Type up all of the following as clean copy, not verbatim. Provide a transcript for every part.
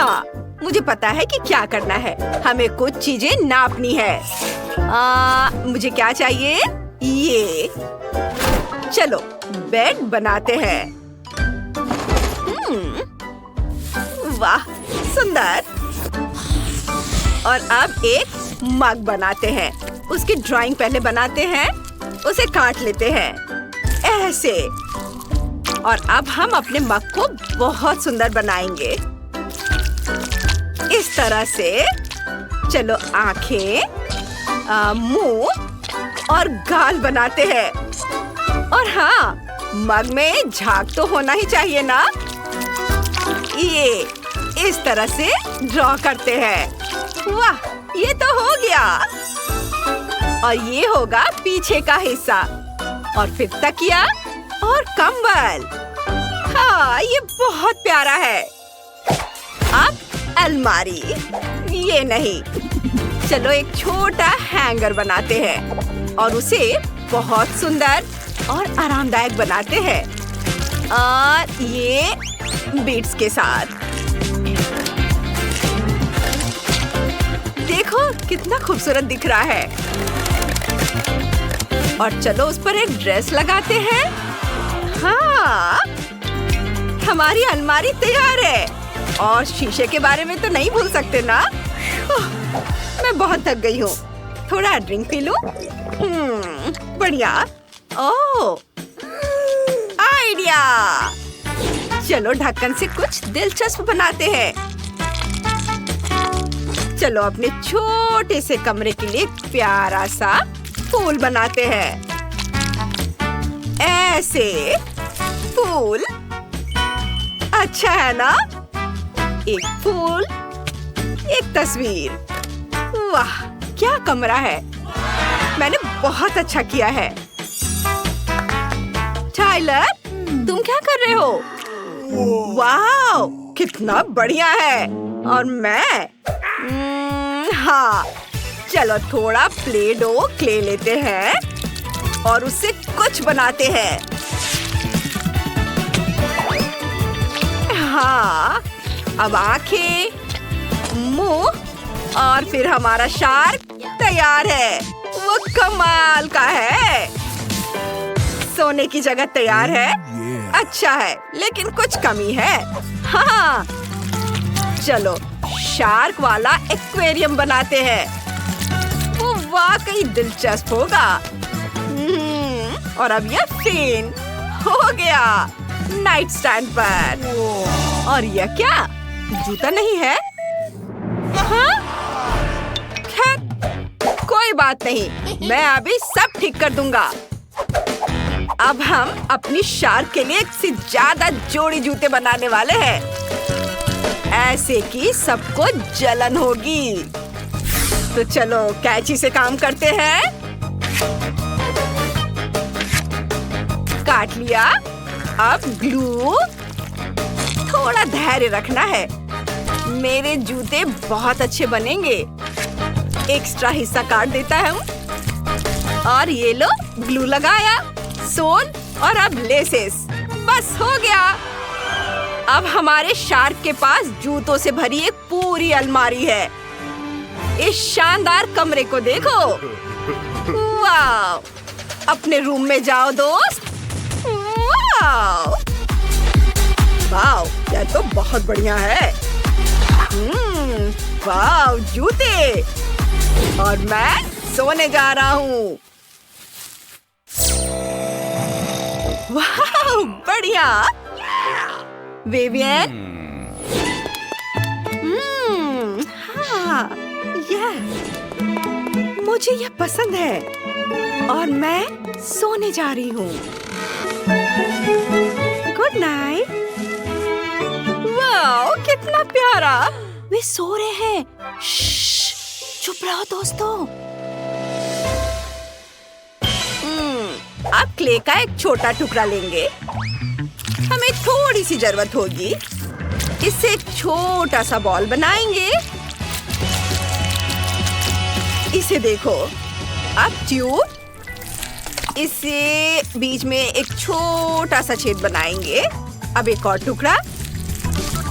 हाँ, मुझे पता है कि क्या करना है। हमें कुछ चीजें नापनी है। मुझे क्या चाहिए? ये। चलो बेड बनाते हैं। वाह, सुंदर। और अब एक मग बनाते हैं। उसकी ड्राइंग पहले बनाते हैं, उसे काट लेते हैं ऐसे। और अब हम अपने मग को बहुत सुंदर बनाएंगे इस तरह से। चलो आंखें, मुंह और गाल बनाते हैं। और हाँ, मग में झाग तो होना ही चाहिए ना। ये इस तरह से ड्रॉ करते हैं। वाह, ये तो हो gया। और ये होगा पीछे का हिस्सा। और फिर तकिया और कंबल। हाँ, ये बहुत प्यारा है। अब अलमारी। ये नहीं, चलो एक छोटा हैंगर बनाते हैं और उसे बहुत सुंदर और आरामदायक बनाते हैं। और ये बीड्स के साथ। देखो कितना खूबसूरत दिख रहा है। और चलो उस पर एक ड्रेस लगाते हैं। हाँ, हमारी अलमारी तैयार है। और शीशे के बारे में तो नहीं भूल सकते ना। मैं बहुत थक गई हूँ, थोड़ा ड्रिंक पी लूं। बढ़िया। ओह, आइडिया। चलो ढक्कन से कुछ दिलचस्प बनाते हैं। चलो अपने छोटे से कमरे के लिए एक प्यारा सा फूल बनाते हैं। ऐसे फूल अच्छा है ना? एक फूल, एक तस्वीर। वाह, क्या कमरा है। मैंने बहुत अच्छा किया है। टाइलर, तुम क्या कर रहे हो? वाह, कितना बढ़िया है। और मैं हाँ, चलो थोड़ा प्ले डो क्ले लेते हैं और उससे कुछ बनाते हैं। हाँ, अब आंखें, मुंह और फिर हमारा शार्क तैयार है। वो कमाल का है। सोने की जगह तैयार है। अच्छा है, लेकिन कुछ कमी है। हाँ, चलो शार्क वाला एक्वेरियम बनाते हैं। वो वाकई दिलचस्प होगा। और अब ये फेन हो गया नाइट स्टैंड पर। और यह क्या, जूता नहीं है? हाँ? खैर, कोई बात नहीं, मैं अभी सब ठीक कर दूंगा। अब हम अपनी शार्क के लिए एक से ज्यादा जोड़ी जूते बनाने वाले हैं, ऐसे कि सबको जलन होगी। तो चलो कैंची से काम करते हैं। काट लिया। अब ग्लू। थोड़ा धैर्य रखना है। मेरे जूते बहुत अच्छे बनेंगे। एक्स्ट्रा हिस्सा काट देता हूँ। और ये लो, ग्लू लगाया, सोल और अब लेसेस। बस हो गया। अब हमारे शार्क के पास जूतों से भरी एक पूरी अलमारी है। इस शानदार कमरे को देखो। वाह! अपने रूम में जाओ दोस्त। वाह! वाह! यह तो बहुत बढ़िया है। वाह! जूते। और मैं सोने जा रहा हूँ। वाह! बढ़िया। विवियन। हाँ, मुझे यह पसंद है। और मैं सोने जा रही हूँ। Good night. वाह, कितना प्यारा। वे सो रहे हैं। चुप रहो दोस्तों। अब क्ले का एक छोटा टुकड़ा लेंगे। हमें थोड़ी सी जरूरत होगी। इससे एक छोटा सा बॉल बनाएंगे। इसे देखो। अब ट्यूब। इसे बीच में एक छोटा सा छेद बनाएंगे। अब एक और टुकड़ा।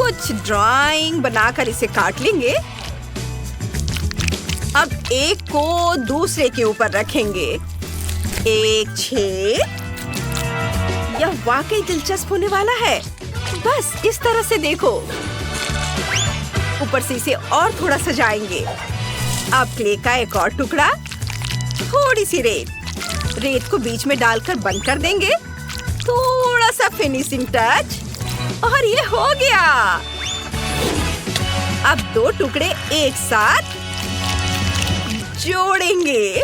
कुछ ड्राइंग बनाकर इसे काट लेंगे। अब एक को दूसरे के ऊपर रखेंगे। एक छेद। यह वाकई दिलचस्प होने वाला है। बस इस तरह से देखो। ऊपर से इसे और थोड़ा सजाएंगे। अब क्ले का एक और टुकड़ा, थोड़ी सी रेत को बीच में डालकर बंद कर देंगे। थोड़ा सा फिनिशिंग टच और ये हो गया। अब दो टुकड़े एक साथ जोड़ेंगे।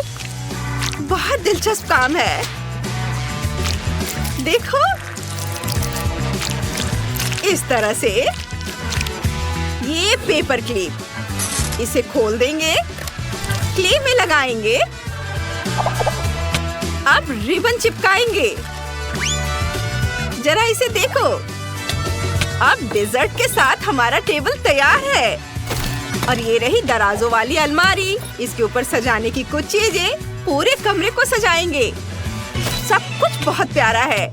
बहुत दिलचस्प काम है। देखो, इस तरह से ये पेपर क्लिप, इसे खोल देंगे, क्ले में लगाएंगे। अब रिबन चिपकाएंगे। जरा इसे देखो। अब डेजर्ट के साथ हमारा टेबल तैयार है। और ये रही दराजों वाली अलमारी। इसके ऊपर सजाने की कुछ चीजें पूरे कमरे को सजाएंगे। सब कुछ बहुत प्यारा है।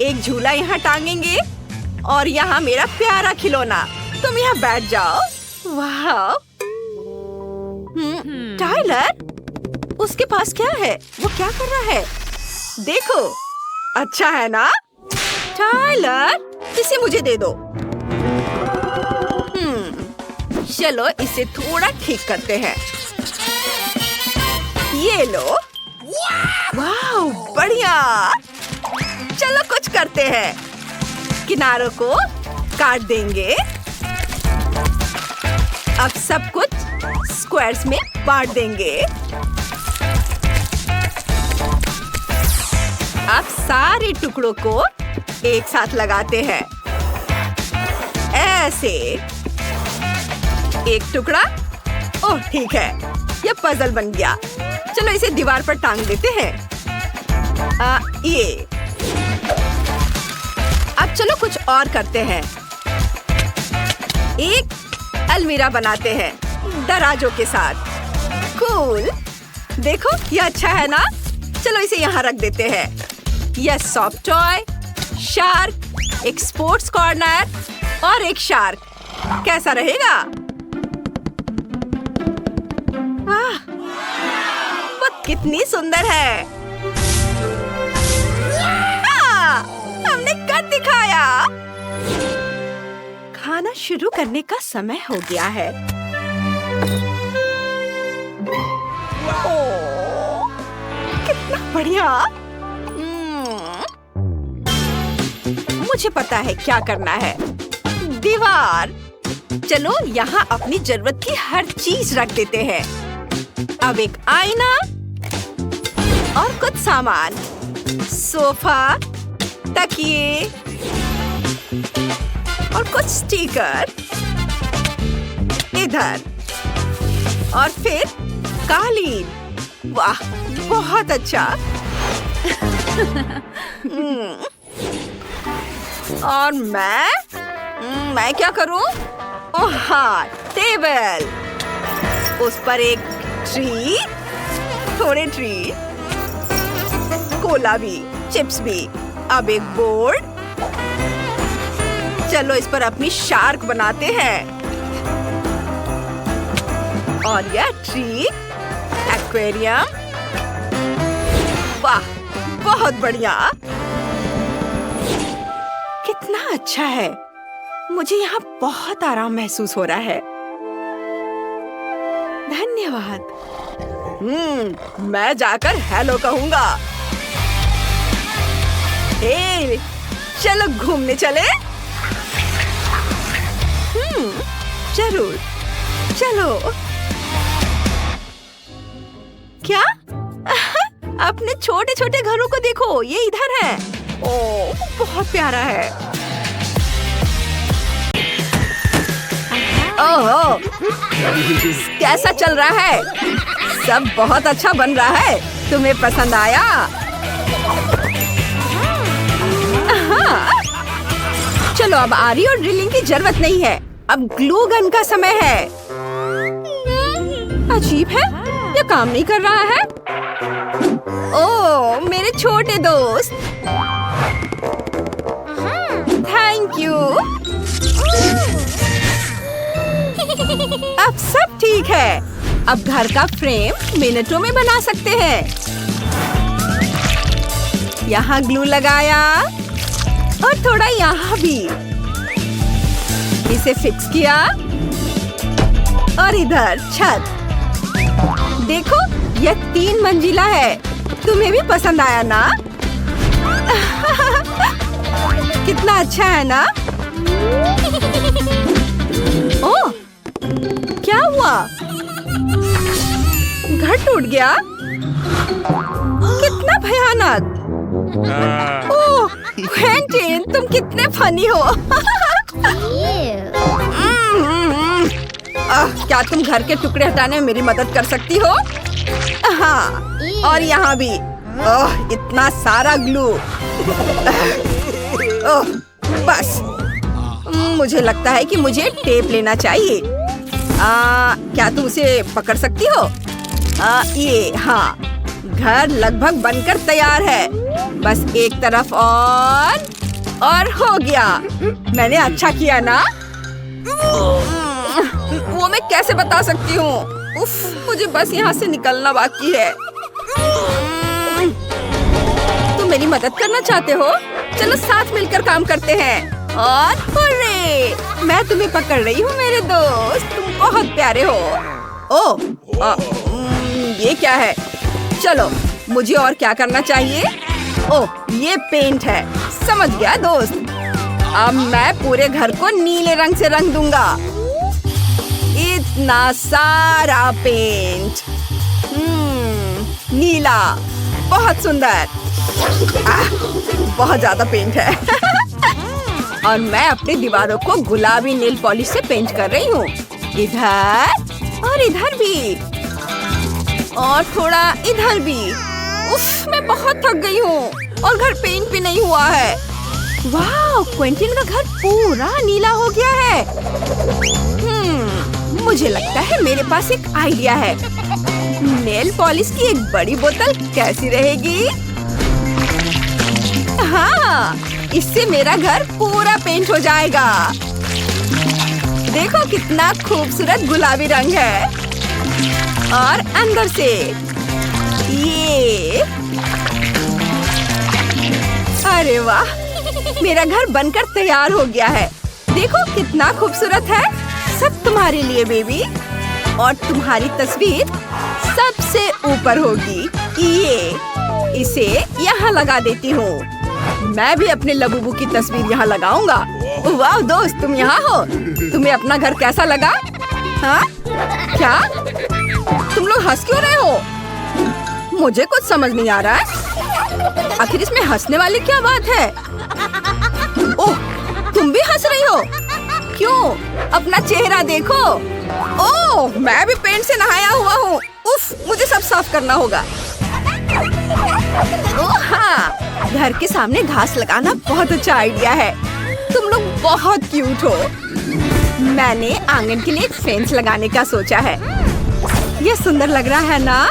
एक झूला यहाँ टांगेंगे और यहाँ मेरा प्यारा खिलौना। तुम यहाँ बैठ जाओ। वाह! टाइलर, उसके पास क्या है? वो क्या कर रहा है? देखो, अच्छा है ना? टाइलर, इसे मुझे दे दो। चलो इसे थोड़ा ठीक करते हैं। ये लो। वाह, बढ़िया। चलो कुछ करते हैं। किनारों को काट देंगे। अब सब कुछ स्क्वायर्स में बांट देंगे। अब सारे टुकड़ों को एक साथ लगाते हैं। ऐसे एक टुकड़ा। ओह, ठीक है, यह पजल बन गया। चलो इसे दीवार पर टांग देते हैं। ये। अब चलो कुछ और करते हैं। एक अलमीरा बनाते हैं दराजों के साथ। कूल। देखो, यह अच्छा है ना? चलो इसे यहाँ रख देते हैं। यह सॉफ्ट टॉय, शार्क, एक स्पोर्ट्स कॉर्नर और एक शार्क। कैसा रहेगा? वाह, वो कितनी सुंदर है। हाँ, हमने कर दिखाया। खाना शुरू करने का समय हो गया है। ओह, कितना बढ़िया। मुझे पता है क्या करना है। दीवार। चलो यहाँ अपनी जरूरत की हर चीज रख देते हैं। अब एक आईना और कुछ सामान। सोफा, तकिए और कुछ स्टिकर इधर। और फिर कालीन। वाह, बहुत अच्छा। और मैं क्या करूं? ओह हाँ, टेबल। उस पर एक ट्री, थोड़े ट्री, कोला भी, चिप्स भी। अब एक बोर्ड। चलो इस पर अपनी शार्क बनाते हैं। और यह ट्री, एक्वेरियम। वाह, बहुत बढ़िया। कितना अच्छा है। मुझे यहाँ बहुत आराम महसूस हो रहा है। धन्यवाद। मैं जाकर हेलो कहूँगा। हे, चलो घूमने चले। जरूर, चलो। क्या? अपने छोटे छोटे घरों को देखो, ये इधर है। ओह, बहुत प्यारा है। ओह, कैसा चल रहा है? सब बहुत अच्छा बन रहा है। तुम्हें पसंद आया? हाँ। चलो अब आरी और ड्रिलिंग की जरूरत नहीं है। अब ग्लू गन का समय है। अजीब है, ये काम नहीं कर रहा है। ओह, मेरे छोटे दोस्त। Thank you. ठीक है, अब घर का फ्रेम मिनटों में बना सकते हैं। यहाँ ग्लू लगाया और थोड़ा यहाँ भी। इसे फिक्स किया और इधर छत। देखो, यह 3 मंजिला है। तुम्हें भी पसंद आया ना? कितना अच्छा है ना? ओह, क्या हुआ? घर टूट गया? कितना भयानक! ओह, क्वेंटिन, तुम कितने फनी हो। क्या तुम घर के टुकड़े हटाने में मेरी मदद कर सकती हो? हाँ, और यहाँ भी। ओह, इतना सारा ग्लू। ओह, बस। मुझे लगता है कि मुझे टेप लेना चाहिए। क्या तुम उसे पकड़ सकती हो? ये, हाँ, घर लगभग बनकर तैयार है। बस एक तरफ और हो गया। मैंने अच्छा किया ना? वो मैं कैसे बता सकती हूँ? उफ, मुझे बस यहाँ से निकलना बाकी है। तुम मेरी मदद करना चाहते हो? चलो साथ मिलकर काम करते हैं। और हुर्रे! मैं तुम्हें पकड़ रही हूँ मेरे दोस्त। तुम बहुत प्यारे हो। ओह, ये क्या है? चलो, मुझे और क्या करना चाहिए? ओह, ये पेंट है। समझ गया दोस्त। अब मैं पूरे घर को नीले रंग से रंग दूंगा। इतना सारा पेंट। नीला, बहुत सुंदर। बहुत ज्यादा पेंट है। और मैं अपनी दीवारों को गुलाबी नेल पॉलिश से पेंट कर रही हूँ। इधर और इधर भी, और थोड़ा इधर भी। उफ, मैं बहुत थक गई हूँ और घर पेंट भी नहीं हुआ है। वाह, क्वेंटिन का घर पूरा नीला हो गया है। मुझे लगता है मेरे पास एक आइडिया है। नेल पॉलिश की एक बड़ी बोतल कैसी रहेगी? हाँ, इससे मेरा घर पूरा पेंट हो जाएगा। देखो कितना खूबसूरत गुलाबी रंग है। और अंदर से ये, अरे वाह, मेरा घर बनकर तैयार हो गया है। देखो कितना खूबसूरत है। सब तुम्हारे लिए बेबी। और तुम्हारी तस्वीर सबसे ऊपर होगी। इसे यहाँ लगा देती हूँ। मैं भी अपने लबूबू की तस्वीर यहाँ लगाऊंगा। वाह दोस्त, तुम यहाँ हो। तुम्हें अपना घर कैसा लगा? हाँ? क्या? तुम लोग हंस क्यों रहे हो? मुझे कुछ समझ नहीं आ रहा है। आखिर इसमें हंसने वाली क्या बात है? ओह, तुम भी हंस रही हो? क्यों? अपना चेहरा देखो। ओह, मैं भी पेंट से नहाया हुआ हूँ। उफ, मुझे सब साफ करना होगा। ओह हाँ, घर के सामने घास लगाना बहुत अच्छा आइडिया है। तुम लोग बहुत क्यूट हो। मैंने आंगन के लिए एक फेंस लगाने का सोचा है। ये सुंदर लग रहा है ना?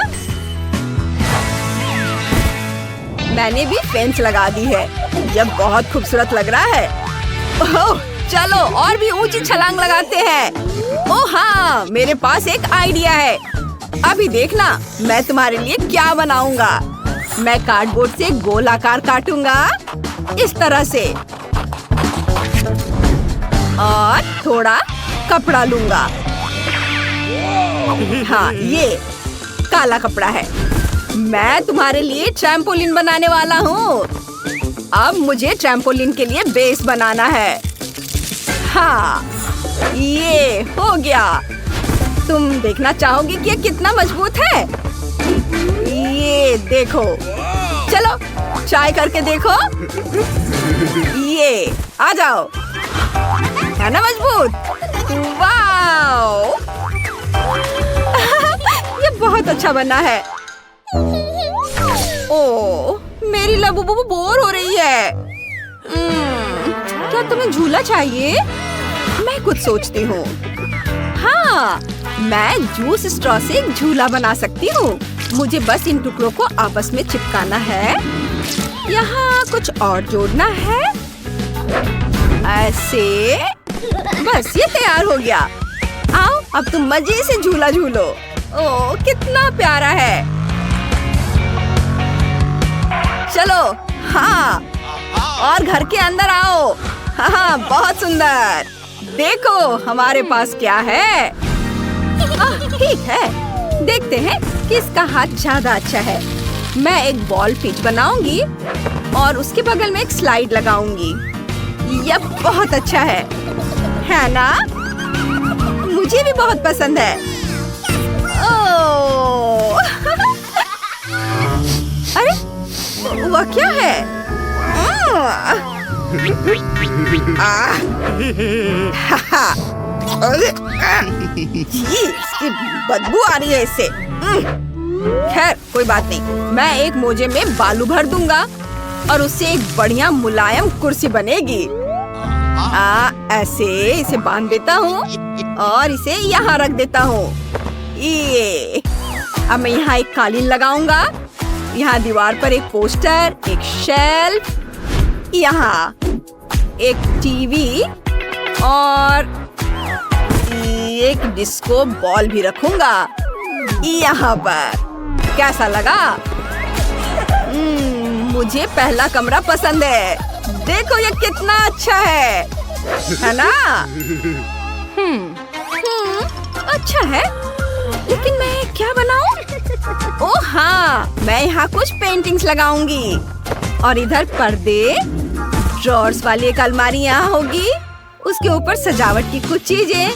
मैंने भी फेंस लगा दी है। यह बहुत खूबसूरत लग रहा है। ओह, चलो और भी ऊंची छलांग लगाते हैं। ओह हाँ, मेरे पास एक आइडिया है। अभी देखना, मैं तुम्हारे लिए क्या बनाऊंगा। मैं कार्डबोर्ड से गोल आकार काटूंगा इस तरह से, और थोड़ा कपड़ा लूंगा। हाँ, ये काला कपड़ा है। मैं तुम्हारे लिए ट्रैम्पोलिन बनाने वाला हूँ। अब मुझे ट्रैम्पोलिन के लिए बेस बनाना है। हाँ, ये हो गया। तुम देखना चाहोगे कि ये कितना मजबूत है? ये देखो। चलो ट्राई करके देखो। ये आ जाओ। है ना मजबूत? वाओ! ये बहुत अच्छा बना है। ओह, मेरी लबूबू बोर हो रही है। क्या तुम्हें झूला चाहिए? मैं कुछ सोचती हूँ। हाँ, मैं जूस स्ट्रॉ से एक झूला बना सकती हूँ। मुझे बस इन टुकड़ों को आपस में चिपकाना है। यहाँ कुछ और जोड़ना है। ऐसे बस ये तैयार हो गया। आओ अब तुम मजे से झूला झूलो। ओह कितना प्यारा है। चलो हाँ, और घर के अंदर आओ। हाँ बहुत सुंदर। देखो हमारे पास क्या है। ठीक है, देखते हैं किसका हाथ ज्यादा अच्छा है। मैं एक बॉल पिच बनाऊंगी और उसके बगल में एक स्लाइड लगाऊंगी। यह बहुत अच्छा है ना? मुझे भी बहुत पसंद है। ओह अरे वह क्या है? इसकी बदबू आ रही है इससे। खैर कोई बात नहीं, मैं एक मोजे में बालू भर दूंगा और उससे एक बढ़िया मुलायम कुर्सी बनेगी। ऐसे इसे बांध देता हूँ और इसे यहाँ रख देता हूँ। ये अब मैं यहाँ एक कालीन लगाऊंगा। यहाँ दीवार पर एक पोस्टर, एक शेल्फ, यहाँ एक टीवी और एक डिस्को बॉल भी रखूंगा यहाँ पर। कैसा लगा? मुझे पहला कमरा पसंद है। देखो ये कितना अच्छा है ना? अच्छा है, लेकिन मैं क्या बनाऊं? ओह हाँ, मैं यहाँ कुछ पेंटिंग्स लगाऊंगी और इधर पर्दे, ड्रॉर्स वाली एक अलमारी यहाँ होगी। उसके ऊपर सजावट की कुछ चीजें,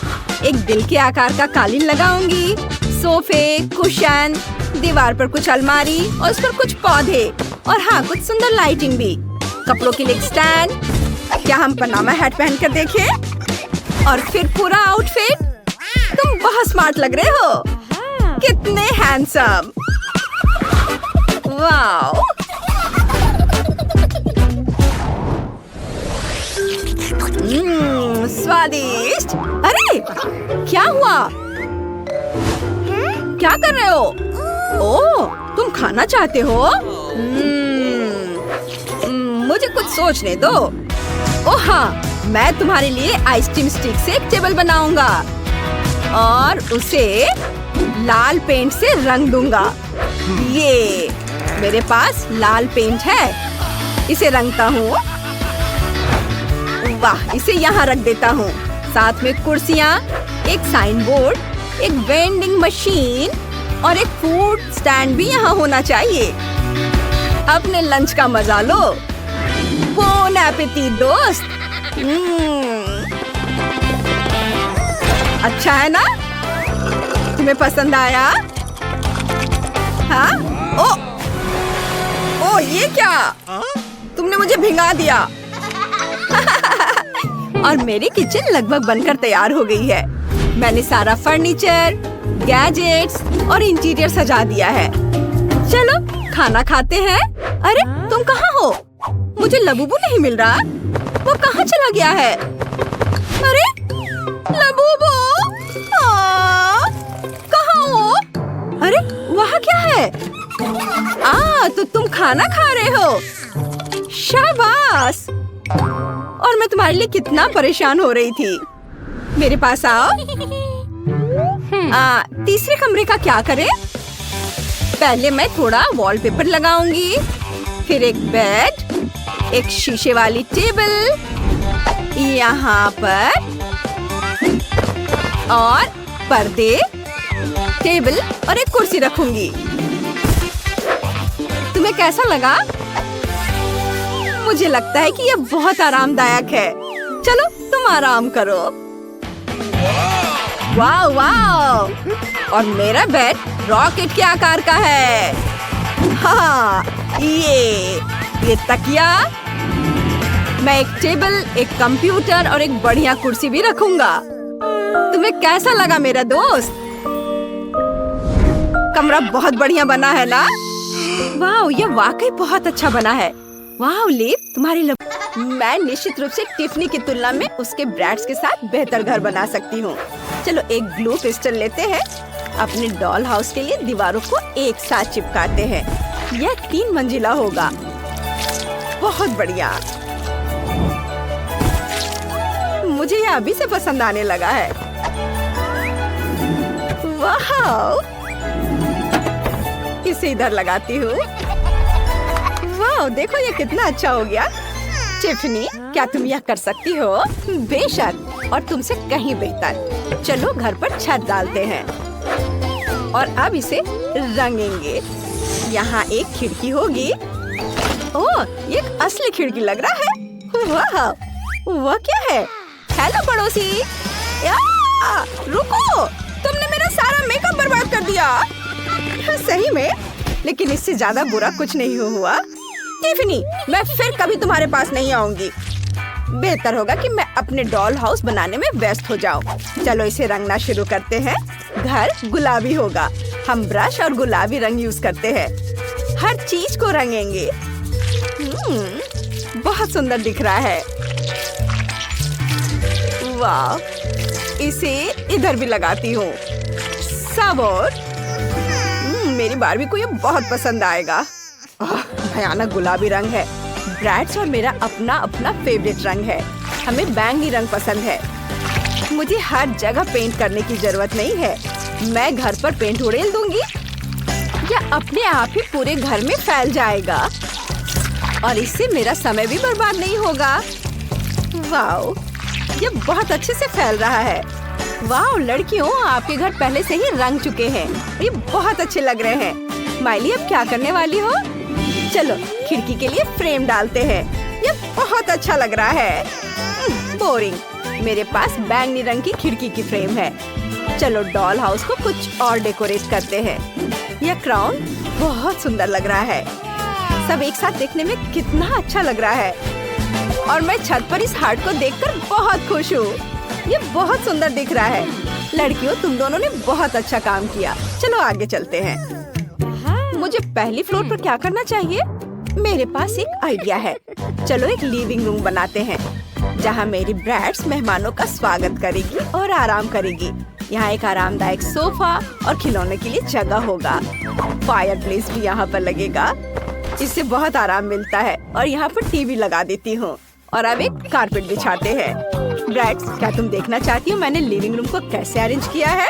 एक दिल के आकार का कालीन लगाऊंगी, सोफे, कुशन, दीवार पर कुछ अलमारी और उस पर कुछ पौधे और हाँ कुछ सुंदर लाइटिंग भी। कपड़ों के लिए एक स्टैंड। क्या हम पनामा हैट पहन कर देखें? और फिर पूरा आउटफिट। तुम बहुत स्मार्ट लग रहे हो। कितने हैंडसम। वाओ। स्वादिष्ट। अरे क्या हुआ? क्या कर रहे हो? ओह तुम खाना चाहते हो? मुझे कुछ सोचने दो। ओह हाँ, मैं तुम्हारे लिए आइसक्रीम स्टिक से एक टेबल बनाऊंगा और उसे लाल पेंट से रंग दूंगा। ये मेरे पास लाल पेंट है, इसे रंगता हूँ। वाह, इसे यहाँ रख देता हूँ। साथ में कुर्सियाँ, एक साइन बोर्ड, एक वेंडिंग मशीन और एक फूड स्टैंड भी यहाँ होना चाहिए। अपने लंच का मजा लो। बोन एपेटिट दोस्त। अच्छा है ना? तुम्हें पसंद आया? हाँ? ओ ये क्या? तुमने मुझे भिंगा दिया। और मेरी किचन लगभग बनकर तैयार हो गई है। मैंने सारा फर्नीचर, गैजेट्स और इंटीरियर सजा दिया है। चलो खाना खाते हैं। अरे तुम कहाँ हो? मुझे लबूबू नहीं मिल रहा। वो कहाँ चला गया है? अरे लबूबू, कहाँ हो? अरे वहाँ क्या है? तो तुम खाना खा रहे हो। शाबाश। और मैं तुम्हारे लिए कितना परेशान हो रही थी। मेरे पास आओ। तीसरे कमरे का क्या करें? पहले मैं थोड़ा वॉलपेपर लगाऊंगी, फिर एक बेड, एक शीशे वाली टेबल यहाँ पर और पर्दे, टेबल और एक कुर्सी रखूंगी। तुम्हें कैसा लगा? मुझे लगता है कि यह बहुत आरामदायक है। चलो तुम आराम करो। वाह वाह। और मेरा बेड रॉकेट के आकार का है। हाँ ये तकिया। मैं एक टेबल, एक कंप्यूटर और एक बढ़िया कुर्सी भी रखूंगा। तुम्हें कैसा लगा मेरा दोस्त? कमरा बहुत बढ़िया बना है ना? वाह, ये वाकई बहुत अच्छा बना है। वाह लिव, तुम्हारी मैं निश्चित रूप से टिफनी की तुलना में उसके ब्रैड्स के साथ बेहतर घर बना सकती हूँ। चलो एक ग्लू पिस्टल लेते हैं। अपने डॉल हाउस के लिए दीवारों को एक साथ चिपकाते हैं। यह 3 मंजिला होगा। बहुत बढ़िया। मुझे यह अभी से पसंद आने लगा है। वाह, इसे इधर लगाती हूँ। वाह, देखो ये कितना अच्छा हो गया। टिफनी, क्या तुम यह कर सकती हो? बेशक, और तुमसे कहीं बेहतर। चलो घर पर छत डालते हैं और अब इसे रंगेंगे। यहाँ एक खिड़की होगी। ओह, ये एक असली खिड़की लग रहा है। वाह, वह क्या है? हेलो पड़ोसी। रुको, तुमने मेरा सारा मेकअप बर्बाद कर दिया। सही में, लेकिन इससे ज्यादा बुरा कुछ नहीं हुआ। टिफनी, मैं फिर कभी तुम्हारे पास नहीं आऊंगी। बेहतर होगा कि मैं अपने डॉल हाउस बनाने में व्यस्त हो जाऊं। चलो इसे रंगना शुरू करते हैं। घर गुलाबी होगा। हम ब्रश और गुलाबी रंग यूज करते हैं। हर चीज को रंगेंगे। बहुत सुंदर दिख रहा है। वाह, इसे इधर भी लगाती हूँ। सब और मेरी बारबी को ये बहुत पसंद आएगा। भयानक गुलाबी रंग है। ब्रैड्स और मेरा अपना अपना फेवरेट रंग है। हमें बैंगनी रंग पसंद है। मुझे हर जगह पेंट करने की जरूरत नहीं है। मैं घर पर पेंट उड़ेल दूंगी या अपने आप ही पूरे घर में फैल जाएगा और इससे मेरा समय भी बर्बाद नहीं होगा। वाओ, ये बहुत अच्छे से फैल रहा है। वाओ लड़कियों, आपके घर पहले से ही रंग चुके हैं। ये बहुत अच्छे लग रहे हैं। माइली, अब क्या करने वाली हो? चलो खिड़की के लिए फ्रेम डालते हैं। ये बहुत अच्छा लग रहा है। बोरिंग। मेरे पास बैंगनी रंग की खिड़की की फ्रेम है। चलो डॉल हाउस को कुछ और डेकोरेट करते हैं। यह क्राउन बहुत सुंदर लग रहा है। सब एक साथ देखने में कितना अच्छा लग रहा है। और मैं छत पर इस हार्ट को देखकर बहुत खुश हूँ। ये बहुत सुंदर दिख रहा है। लड़कियों, तुम दोनों ने बहुत अच्छा काम किया। चलो आगे चलते हैं। मुझे पहली फ्लोर पर क्या करना चाहिए? मेरे पास एक आइडिया है। चलो एक लिविंग रूम बनाते हैं जहाँ मेरी ब्रैड्स मेहमानों का स्वागत करेगी और आराम करेगी। यहाँ एक आरामदायक सोफा और खिलौने के लिए जगह होगा। फायरप्लेस भी यहाँ पर लगेगा। इससे बहुत आराम मिलता है। और यहाँ पर टीवी लगा देती हूँ और अब एक कारपेट बिछाते हैं। ब्रैड्स, क्या तुम देखना चाहती हो मैंने लिविंग रूम को कैसे अरेंज किया है?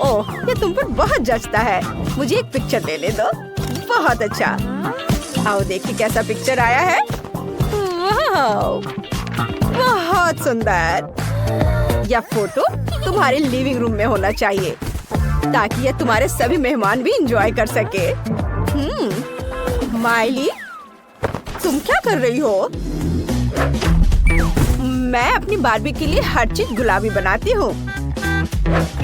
ओह, ये तुम पर बहुत जचता है। मुझे एक पिक्चर लेने दो। बहुत अच्छा। आओ देखिए कैसा पिक्चर आया है। वाह, बहुत सुंदर। यह फोटो तुम्हारे लिविंग रूम में होना चाहिए ताकि यह तुम्हारे सभी मेहमान भी एंजॉय कर सके। माइली, तुम क्या कर रही हो? मैं अपनी बारबी के लिए हर चीज गुलाबी बनाती हूँ।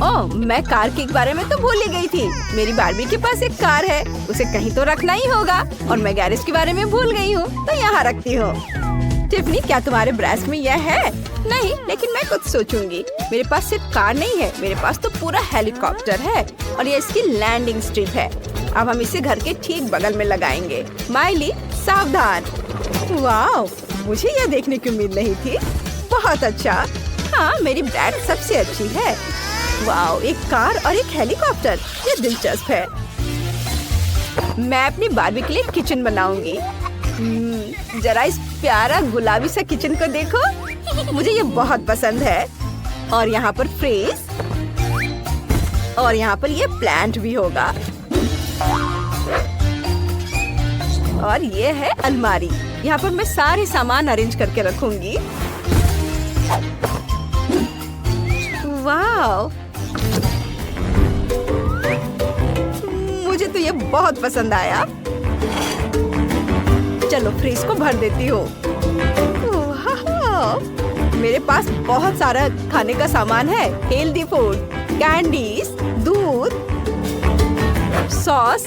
ओह, मैं कार के बारे में तो भूल ही गई थी। मेरी बारबी के पास एक कार है, उसे कहीं तो रखना ही होगा। और मैं गैरेज के बारे में भूल गई हूँ तो यहाँ रखती हूँ। टिफनी, क्या तुम्हारे ब्रश में यह है? नहीं, लेकिन मैं कुछ सोचूंगी। मेरे पास सिर्फ कार नहीं है, मेरे पास तो पूरा हेलीकॉप्टर है और ये इसकी लैंडिंग स्ट्रिप है। अब हम इसे घर के ठीक बगल में लगाएंगे। माइली, सावधान। वाह, मुझे यह देखने की उम्मीद नहीं थी। बहुत अच्छा। हाँ, मेरी ब्रैड सबसे अच्छी है। वाह, एक कार और एक हेलीकॉप्टर, ये दिलचस्प है। मैं अपनी बारबी के लिए किचन बनाऊंगी। जरा इस प्यारा गुलाबी सा किचन को देखो। मुझे ये बहुत पसंद है। और यहाँ पर फ्रिज और यहाँ पर ये प्लांट भी होगा। और ये है अलमारी। यहाँ पर मैं सारे सामान अरेंज करके रखूंगी। वाह, मुझे तो ये बहुत पसंद आया। चलो फ्रिज को भर देती हूँ। मेरे पास बहुत सारा खाने का सामान है। हेल्दी फूड, कैंडीज, दूध, सॉस,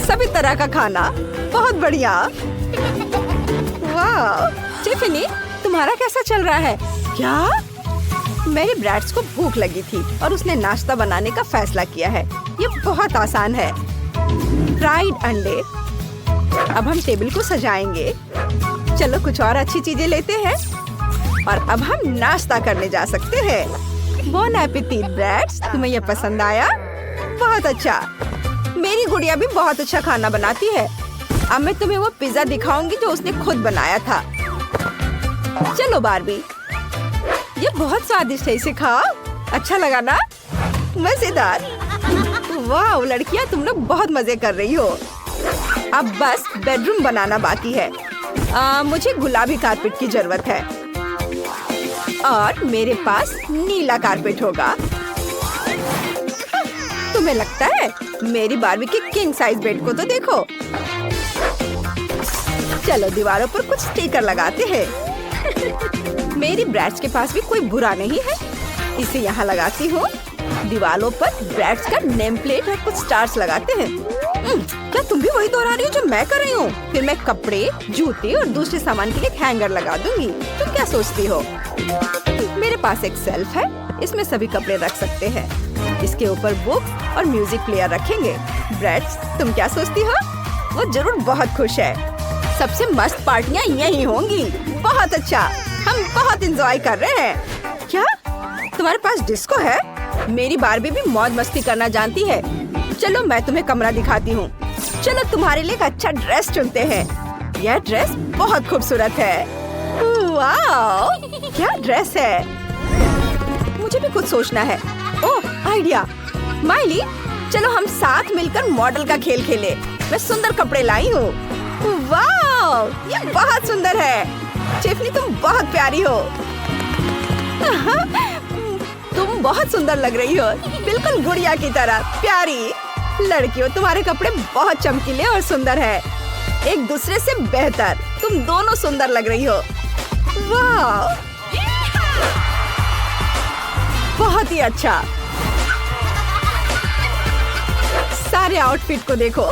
सभी तरह का खाना। बहुत बढ़िया। वाह, टिफनी, तुम्हारा कैसा चल रहा है? क्या? मेरे ब्रैड्स को भूख लगी थी और उसने नाश्ता बनाने का फैसला किया है। ये बहुत आसान है। फ्राइड अंडे। अब हम टेबल को सजाएंगे। चलो कुछ और अच्छी चीजें लेते हैं और अब हम नाश्ता करने जा सकते हैं। बोन एपेटिट ब्रैड्स, तुम्हें यह पसंद आया? बहुत अच्छा। मेरी गुड़िया भी बहुत अच्छा खाना बनाती है। अब मैं तुम्हें वो पिज्जा दिखाऊंगी जो उसने खुद बनाया था। चलो बारबी, ये बहुत स्वादिष्ट है, इसे खाओ। अच्छा लगा ना? मजेदार। वाह लड़कियां, तुम लोग बहुत मजे कर रही हो। अब बस बेडरूम बनाना बाकी है। मुझे गुलाबी कारपेट की जरूरत है और मेरे पास नीला कारपेट होगा। तुम्हें लगता है? मेरी बार्बी के किंग साइज बेड को तो देखो। चलो दीवारों पर कुछ स्टिकर लगाते हैं। मेरी ब्रैड्स के पास भी कोई बुरा नहीं है। इसे यहाँ लगाती हूँ। दीवारों पर ब्रैड्स का नेम प्लेट और कुछ स्टार्स लगाते हैं। क्या तुम भी वही दोहरा रही हो जो मैं कर रही हूँ? फिर मैं कपड़े, जूते और दूसरे सामान के लिए एक हैंगर लगा दूंगी। तुम क्या सोचती हो? मेरे पास एक शेल्फ है, इसमें सभी कपड़े रख सकते हैं। इसके ऊपर बुक और म्यूजिक प्लेयर रखेंगे। ब्रैड्स, तुम क्या सोचती हो? वो जरूर बहुत खुश है। सबसे मस्त पार्टियां यही होंगी। बहुत अच्छा, हम बहुत एंजॉय कर रहे हैं। क्या तुम्हारे पास डिस्को है? मेरी बार्बी भी मौज मस्ती करना जानती है। चलो मैं तुम्हें कमरा दिखाती हूँ। चलो तुम्हारे लिए एक अच्छा ड्रेस चुनते हैं। यह ड्रेस बहुत खूबसूरत है। वाह, क्या ड्रेस है। मुझे भी कुछ सोचना है। ओह आइडिया। माइली, चलो हम साथ मिलकर मॉडल का खेल खेले। मैं सुंदर कपड़े लाई हूँ। वाह, ये बहुत सुंदर है। टिफनी, तुम बहुत प्यारी हो। तुम बहुत सुंदर लग रही हो, बिल्कुल गुड़िया की तरह प्यारी। लड़कियों, तुम्हारे कपड़े बहुत चमकीले और सुंदर है। एक दूसरे से बेहतर। तुम दोनों सुंदर लग रही हो। वाह, बहुत ही अच्छा। सारे आउटफिट को देखो,